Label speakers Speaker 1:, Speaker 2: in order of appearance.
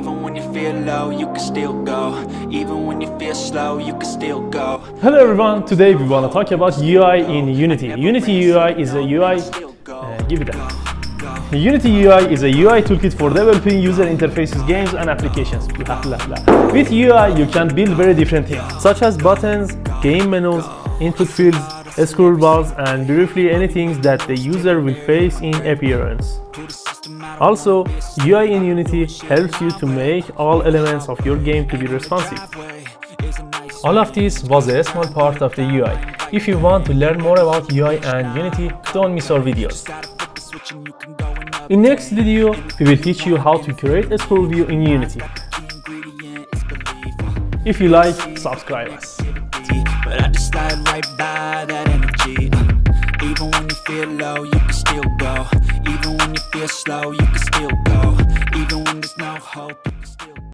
Speaker 1: Even when you feel low, you can still go. Even when you feel slow, you can still go.
Speaker 2: Hello everyone, today we want to talk about UI in Unity. Unity UI is a UI, give it that. Unity UI is a UI toolkit for developing user interfaces, games and applications. With UI you can build very different things, such as buttons, game menus, input fields, scroll bars and briefly anything that the user will face in appearance. Also, UI in Unity helps you to make all elements of your game to be responsive. All of this was a small part of the UI. If you want to learn more about UI and Unity, don't miss our videos. In next video, we will teach you how to create a scroll view in Unity. If you like, subscribe us.
Speaker 1: But I just slide right by that energy. Even when you feel low, you can still go. Even when you feel slow, you can still go. Even when there's no hope, you can still